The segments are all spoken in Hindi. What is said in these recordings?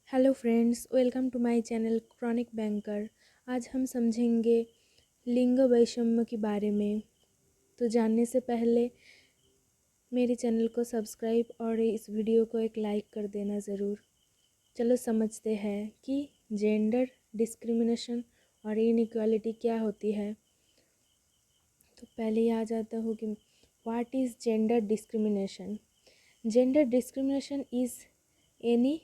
Hello friends, welcome to my channel chronic banker. आज हम समझेंगे लिंग वैषम्य के बारे में। तो जानने से पहले मेरे चैनल को सब्सक्राइब और इस वीडियो को एक लाइक कर देना ज़रूर। चलो समझते हैं कि जेंडर डिस्क्रिमिनेशन और इनइक्वालिटी क्या होती है। तो पहले ही आ जाता हो कि what is gender discrimination. Gender discrimination is any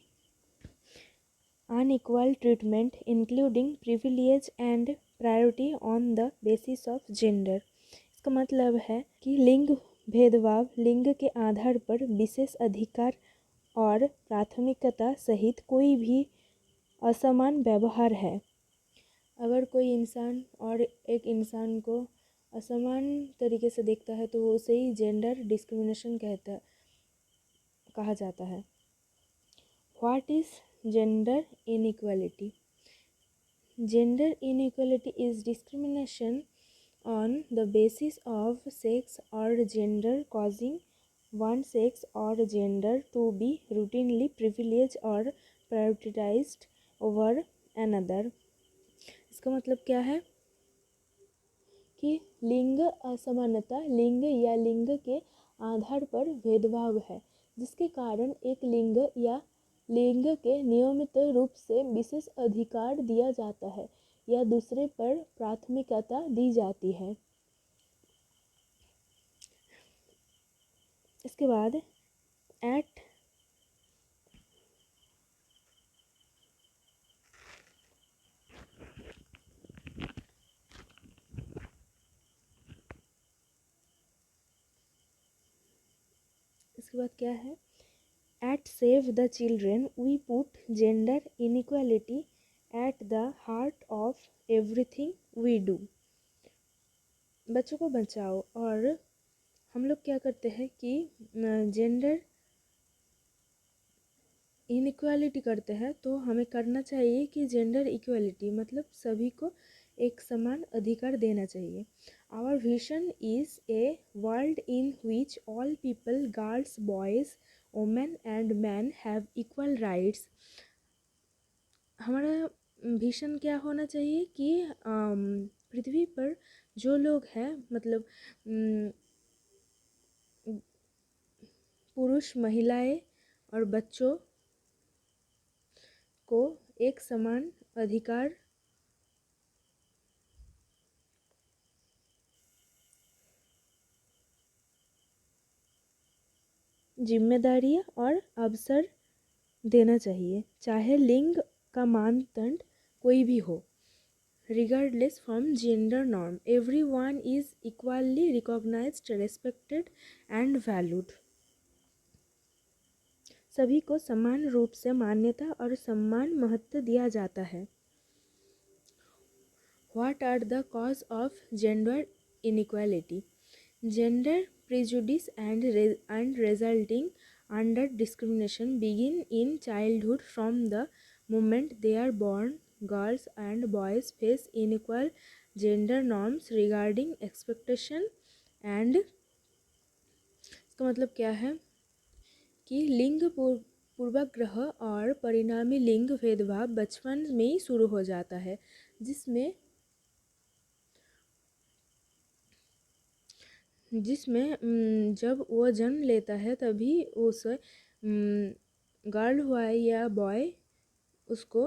unequal treatment including privilege and priority on the basis of gender। इसका मतलब है कि लिंग भेदभाव लिंग के आधार पर विशेष अधिकार और प्राथमिकता सहित कोई भी असमान व्यवहार है। अगर कोई इंसान और एक इंसान को असमान तरीके से देखता है तो उसे ही जेंडर डिस्क्रिमिनेशन कहा जाता है। What is gender inequality? Gender inequality is discrimination on the basis of sex or gender, causing one sex or gender to be routinely privileged or prioritized over another। इसका मतलब क्या है कि लिंग असमानता लिंग या लिंग के आधार पर भेदभाव है, जिसके कारण एक लिंग या लिंग के नियमित रूप से विशेष अधिकार दिया जाता है या दूसरे पर प्राथमिकता दी जाती है। इसके बाद क्या है, at Save the Children we put gender inequality at the heart of everything we do. बच्चों को बचाओ और हम लोग क्या करते हैं कि जेंडर इनइक्वालिटी करते हैं, तो हमें करना चाहिए कि जेंडर इक्वालिटी मतलब सभी को एक समान अधिकार देना चाहिए। Our vision is a world in which all people, girls, boys, women and man have equal rights. हमारा विजन क्या होना चाहिए कि पृथ्वी पर जो लोग हैं मतलब पुरुष, महिलाएं और बच्चों को एक समान अधिकार जिम्मेदारियां और अवसर देना चाहिए, चाहे लिंग का मानदंड कोई भी हो। Regardless from gender norm everyone is equally recognised, respected and valued. सभी को समान रूप से मान्यता और सम्मान महत्व दिया जाता है। What are the cause of gender inequality? Gender prejudice and resulting under discrimination begin in childhood. From the moment they are born, girls and boys face unequal gender norms regarding expectation and इसका मतलब क्या है कि लिंग पूर्वाग्रह और परिणामी लिंग भेदभाव बचपन में ही शुरू हो जाता है, जिसमें जब वो जन्म लेता है तभी उस गर्ल हुआ या बॉय उसको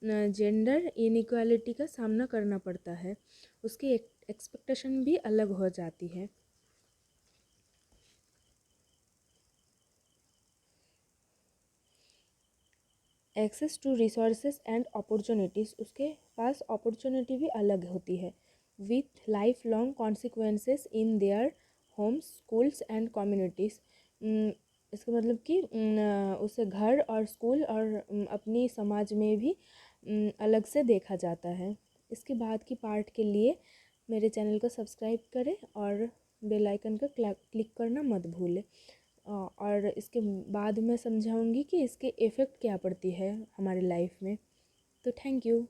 जेंडर इनइक्वालिटी का सामना करना पड़ता है। उसकी एक्सपेक्टेशन भी अलग हो जाती है। Access to resources and opportunities, उसके पास अपॉर्चुनिटी भी अलग होती है। With life long consequences in their homes, schools and communities. इसका मतलब कि उसे घर और स्कूल और अपनी समाज में भी अलग से देखा जाता है। इसके बाद की पार्ट के लिए मेरे चैनल को सब्सक्राइब करें और बेल आइकन का क्लिक करना मत भूलें। और इसके बाद मैं समझाऊंगी कि इसके इफ़ेक्ट क्या पड़ती है हमारे लाइफ में। तो थैंक यू।